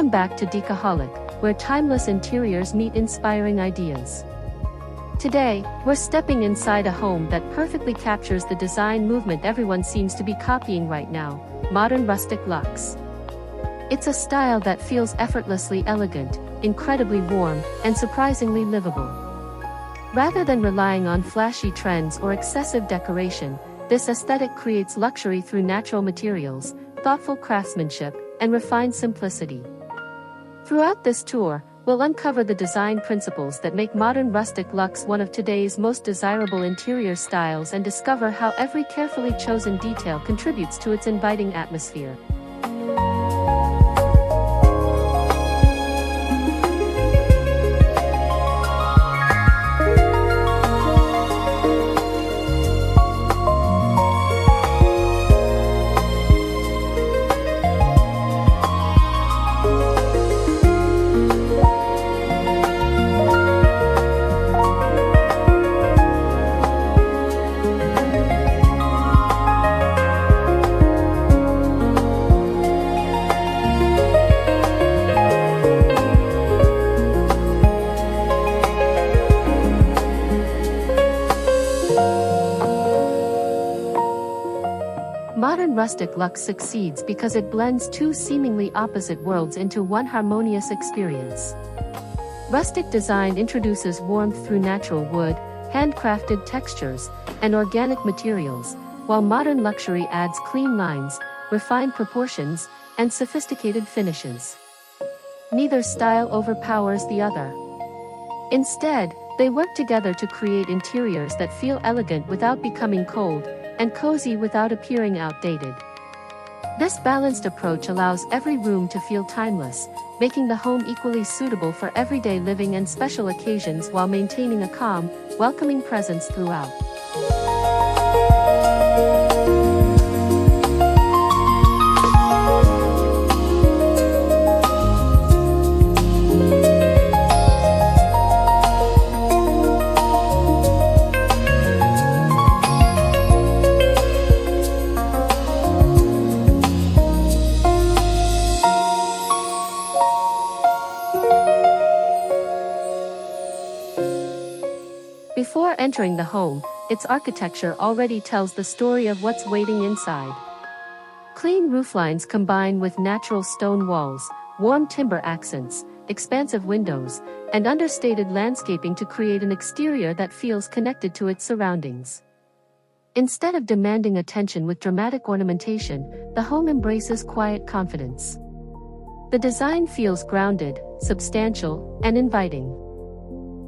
Welcome back to Decaholic, where timeless interiors meet inspiring ideas. Today, we're stepping inside a home that perfectly captures the design movement everyone seems to be copying right now, Modern Rustic Luxe. It's a style that feels effortlessly elegant, incredibly warm, and surprisingly livable. Rather than relying on flashy trends or excessive decoration, this aesthetic creates luxury through natural materials, thoughtful craftsmanship, and refined simplicity. Throughout this tour, we'll uncover the design principles that make Modern Rustic Luxe one of today's most desirable interior styles and discover how every carefully chosen detail contributes to its inviting atmosphere. Modern Rustic Luxe succeeds because it blends two seemingly opposite worlds into one harmonious experience. Rustic design introduces warmth through natural wood, handcrafted textures, and organic materials, while modern luxury adds clean lines, refined proportions, and sophisticated finishes. Neither style overpowers the other. Instead, they work together to create interiors that feel elegant without becoming cold, and cozy without appearing outdated. This balanced approach allows every room to feel timeless, making the home equally suitable for everyday living and special occasions while maintaining a calm, welcoming presence throughout. Before entering the home, its architecture already tells the story of what's waiting inside. Clean rooflines combine with natural stone walls, warm timber accents, expansive windows, and understated landscaping to create an exterior that feels connected to its surroundings. Instead of demanding attention with dramatic ornamentation, the home embraces quiet confidence. The design feels grounded, substantial, and inviting.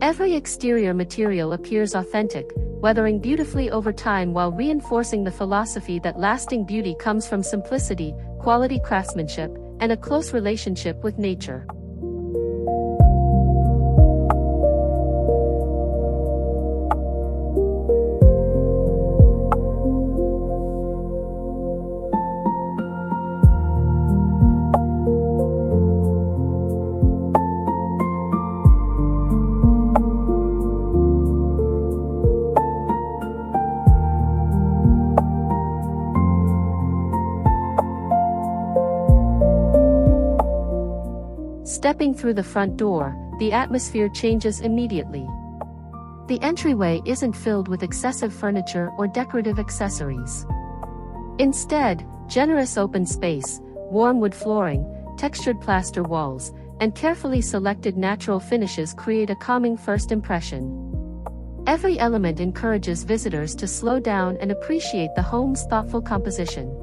Every exterior material appears authentic, weathering beautifully over time while reinforcing the philosophy that lasting beauty comes from simplicity, quality craftsmanship, and a close relationship with nature. Stepping through the front door, the atmosphere changes immediately. The entryway isn't filled with excessive furniture or decorative accessories. Instead, generous open space, warm wood flooring, textured plaster walls, and carefully selected natural finishes create a calming first impression. Every element encourages visitors to slow down and appreciate the home's thoughtful composition.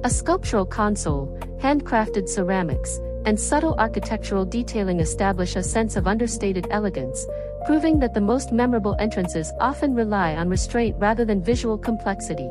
A sculptural console, handcrafted ceramics, and subtle architectural detailing establish a sense of understated elegance, proving that the most memorable entrances often rely on restraint rather than visual complexity.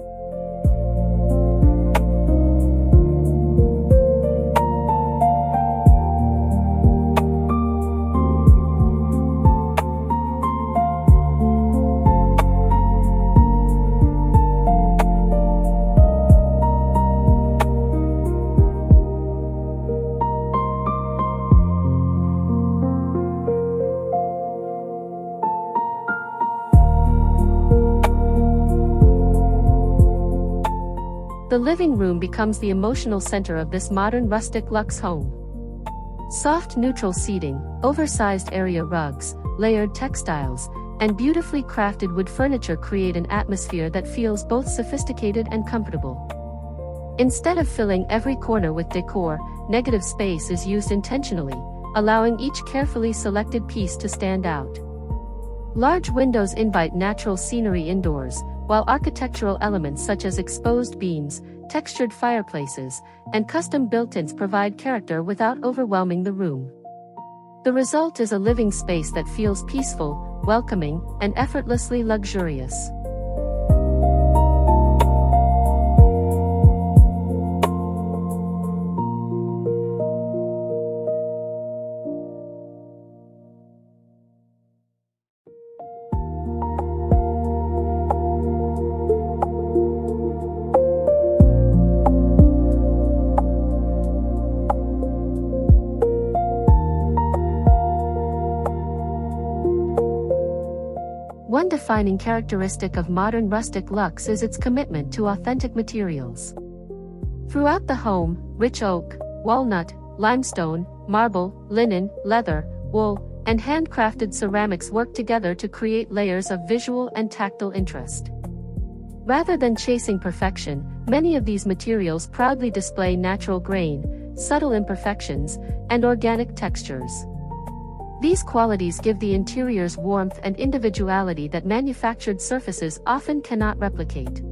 The living room becomes the emotional center of this modern rustic luxe home. Soft neutral seating, oversized area rugs, layered textiles, and beautifully crafted wood furniture create an atmosphere that feels both sophisticated and comfortable. Instead of filling every corner with decor, negative space is used intentionally, allowing each carefully selected piece to stand out. Large windows invite natural scenery indoors, while architectural elements such as exposed beams, textured fireplaces, and custom built-ins provide character without overwhelming the room. The result is a living space that feels peaceful, welcoming, and effortlessly luxurious. One defining characteristic of modern rustic luxe is its commitment to authentic materials. Throughout the home, rich oak, walnut, limestone, marble, linen, leather, wool, and handcrafted ceramics work together to create layers of visual and tactile interest. Rather than chasing perfection, many of these materials proudly display natural grain, subtle imperfections, and organic textures. These qualities give the interiors warmth and individuality that manufactured surfaces often cannot replicate.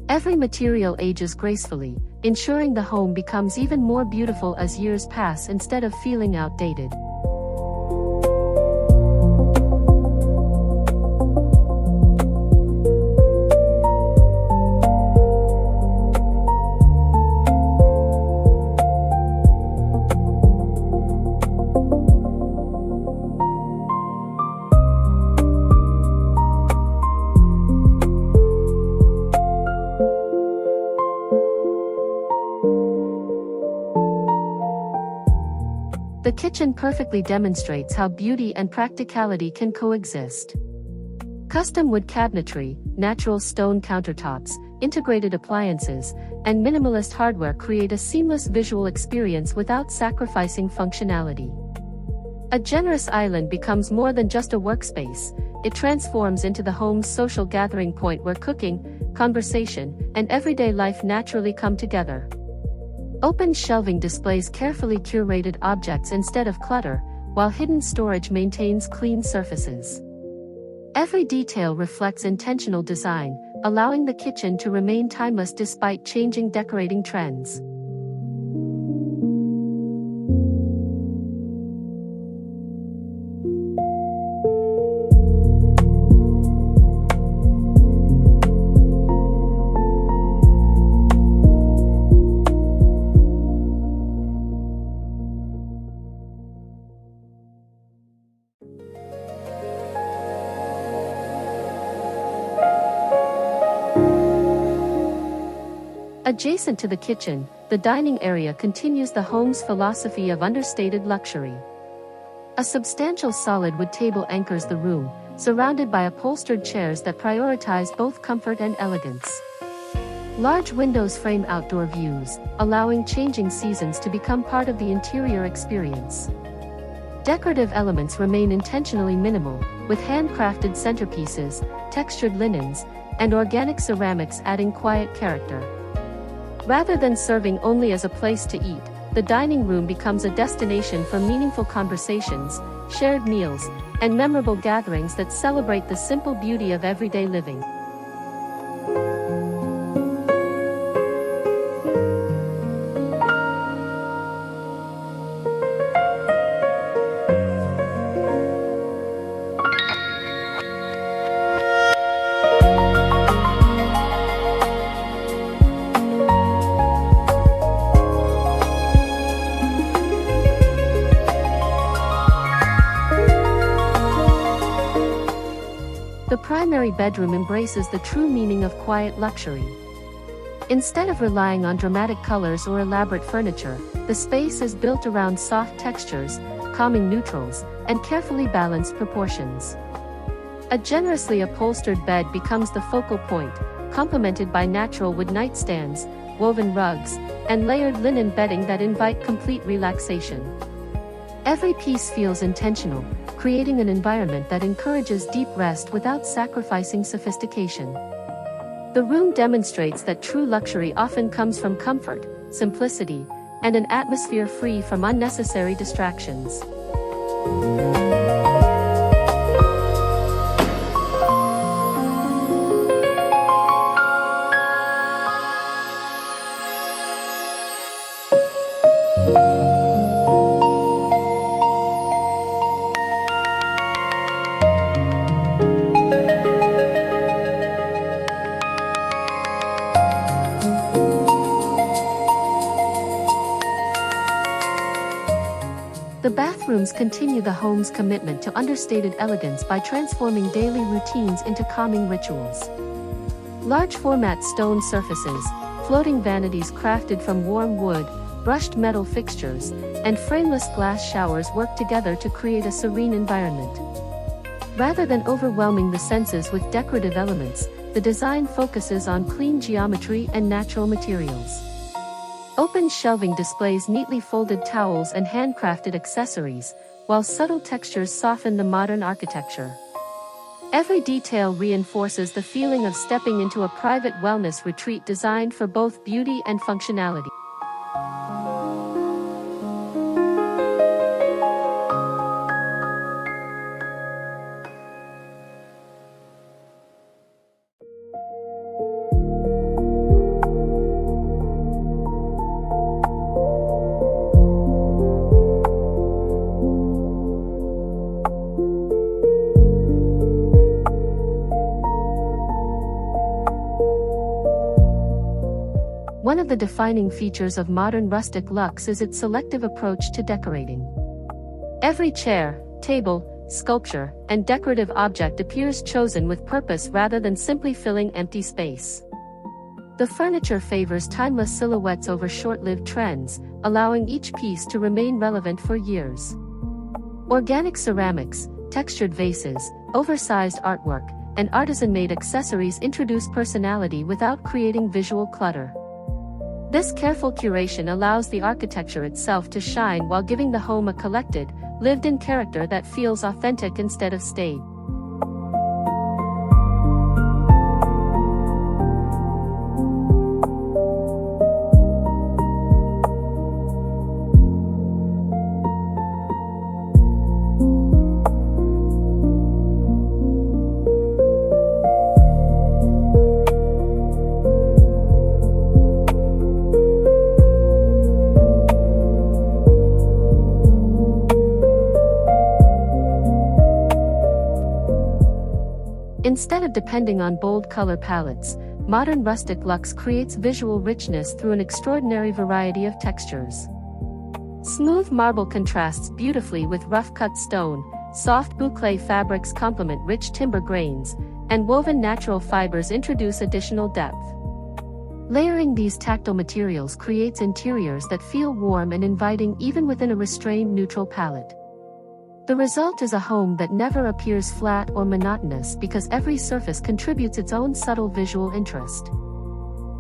Every material ages gracefully, ensuring the home becomes even more beautiful as years pass instead of feeling outdated. The kitchen perfectly demonstrates how beauty and practicality can coexist. Custom wood cabinetry, natural stone countertops, integrated appliances, and minimalist hardware create a seamless visual experience without sacrificing functionality. A generous island becomes more than just a workspace, it transforms into the home's social gathering point where cooking, conversation, and everyday life naturally come together. Open shelving displays carefully curated objects instead of clutter, while hidden storage maintains clean surfaces. Every detail reflects intentional design, allowing the kitchen to remain timeless despite changing decorating trends. Adjacent to the kitchen, the dining area continues the home's philosophy of understated luxury. A substantial solid wood table anchors the room, surrounded by upholstered chairs that prioritize both comfort and elegance. Large windows frame outdoor views, allowing changing seasons to become part of the interior experience. Decorative elements remain intentionally minimal, with handcrafted centerpieces, textured linens, and organic ceramics adding quiet character. Rather than serving only as a place to eat, the dining room becomes a destination for meaningful conversations, shared meals, and memorable gatherings that celebrate the simple beauty of everyday living. The primary bedroom embraces the true meaning of quiet luxury. Instead of relying on dramatic colors or elaborate furniture, the space is built around soft textures, calming neutrals, and carefully balanced proportions. A generously upholstered bed becomes the focal point, complemented by natural wood nightstands, woven rugs, and layered linen bedding that invite complete relaxation. Every piece feels intentional, creating an environment that encourages deep rest without sacrificing sophistication. The room demonstrates that true luxury often comes from comfort, simplicity, and an atmosphere free from unnecessary distractions. The bathrooms continue the home's commitment to understated elegance by transforming daily routines into calming rituals. Large format stone surfaces, floating vanities crafted from warm wood, brushed metal fixtures, and frameless glass showers work together to create a serene environment. Rather than overwhelming the senses with decorative elements, the design focuses on clean geometry and natural materials. Open shelving displays neatly folded towels and handcrafted accessories, while subtle textures soften the modern architecture. Every detail reinforces the feeling of stepping into a private wellness retreat designed for both beauty and functionality. One of the defining features of modern rustic luxe is its selective approach to decorating. Every chair, table, sculpture, and decorative object appears chosen with purpose rather than simply filling empty space. The furniture favors timeless silhouettes over short-lived trends, allowing each piece to remain relevant for years. Organic ceramics, textured vases, oversized artwork, and artisan-made accessories introduce personality without creating visual clutter. This careful curation allows the architecture itself to shine while giving the home a collected, lived-in character that feels authentic instead of staid. Instead of depending on bold color palettes, modern rustic luxe creates visual richness through an extraordinary variety of textures. Smooth marble contrasts beautifully with rough-cut stone, soft boucle fabrics complement rich timber grains, and woven natural fibers introduce additional depth. Layering these tactile materials creates interiors that feel warm and inviting even within a restrained neutral palette. The result is a home that never appears flat or monotonous because every surface contributes its own subtle visual interest.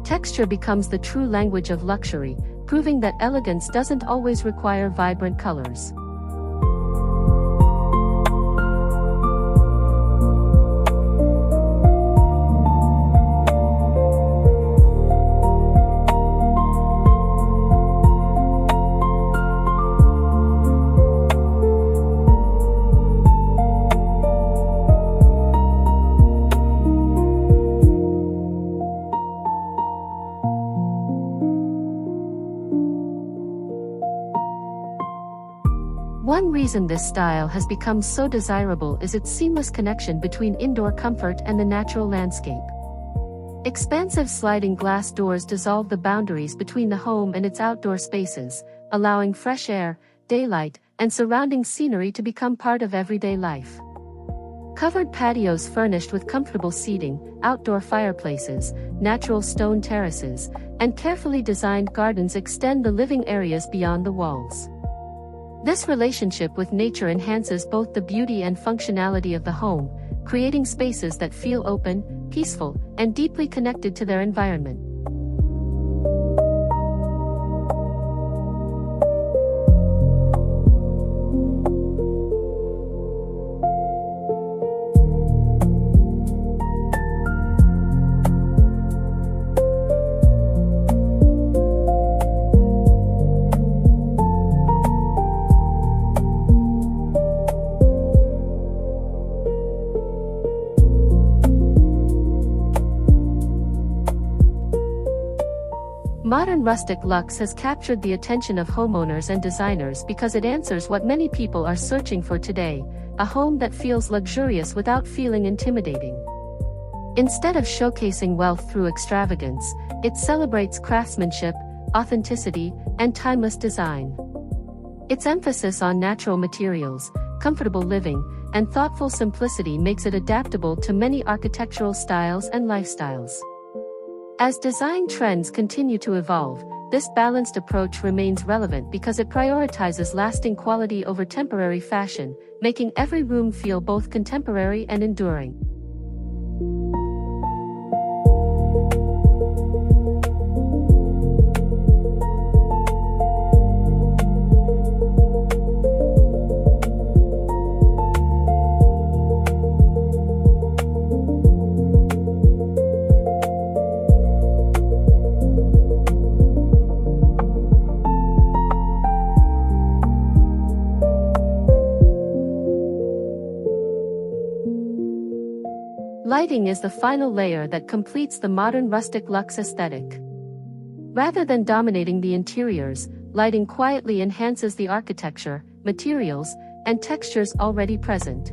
Texture becomes the true language of luxury, proving that elegance doesn't always require vibrant colors. One reason this style has become so desirable is its seamless connection between indoor comfort and the natural landscape. Expansive sliding glass doors dissolve the boundaries between the home and its outdoor spaces, allowing fresh air, daylight, and surrounding scenery to become part of everyday life. Covered patios furnished with comfortable seating, outdoor fireplaces, natural stone terraces, and carefully designed gardens extend the living areas beyond the walls. This relationship with nature enhances both the beauty and functionality of the home, creating spaces that feel open, peaceful, and deeply connected to their environment. Modern Rustic Luxe has captured the attention of homeowners and designers because it answers what many people are searching for today: a home that feels luxurious without feeling intimidating. Instead of showcasing wealth through extravagance, it celebrates craftsmanship, authenticity, and timeless design. Its emphasis on natural materials, comfortable living, and thoughtful simplicity makes it adaptable to many architectural styles and lifestyles. As design trends continue to evolve, this balanced approach remains relevant because it prioritizes lasting quality over temporary fashion, making every room feel both contemporary and enduring. Lighting is the final layer that completes the modern rustic luxe aesthetic. Rather than dominating the interiors, lighting quietly enhances the architecture, materials, and textures already present.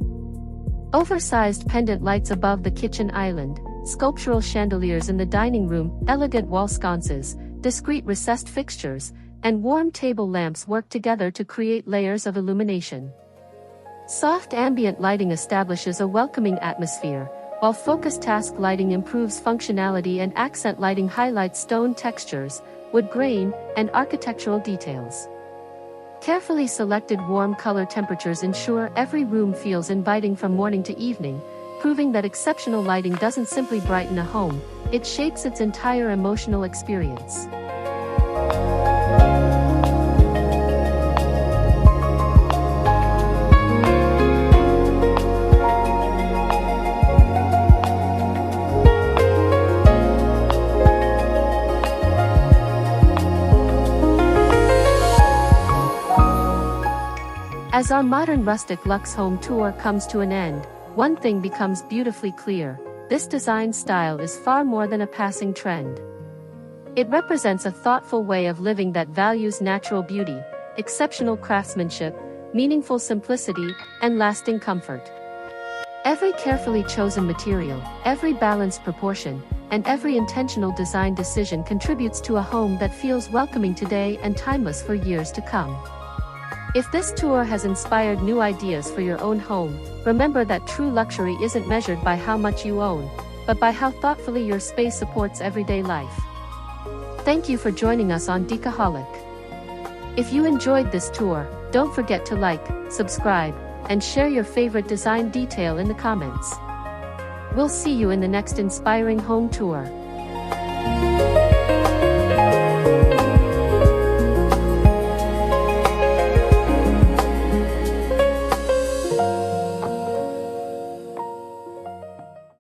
Oversized pendant lights above the kitchen island, sculptural chandeliers in the dining room, elegant wall sconces, discreet recessed fixtures, and warm table lamps work together to create layers of illumination. Soft ambient lighting establishes a welcoming atmosphere, while focused task lighting improves functionality and accent lighting highlights stone textures, wood grain, and architectural details. Carefully selected warm color temperatures ensure every room feels inviting from morning to evening, proving that exceptional lighting doesn't simply brighten a home, it shapes its entire emotional experience. As our modern rustic luxe home tour comes to an end, one thing becomes beautifully clear: this design style is far more than a passing trend. It represents a thoughtful way of living that values natural beauty, exceptional craftsmanship, meaningful simplicity, and lasting comfort. Every carefully chosen material, every balanced proportion, and every intentional design decision contributes to a home that feels welcoming today and timeless for years to come. If this tour has inspired new ideas for your own home, remember that true luxury isn't measured by how much you own, but by how thoughtfully your space supports everyday life. Thank you for joining us on Decoholic. If you enjoyed this tour, don't forget to like, subscribe, and share your favorite design detail in the comments. We'll see you in the next inspiring home tour.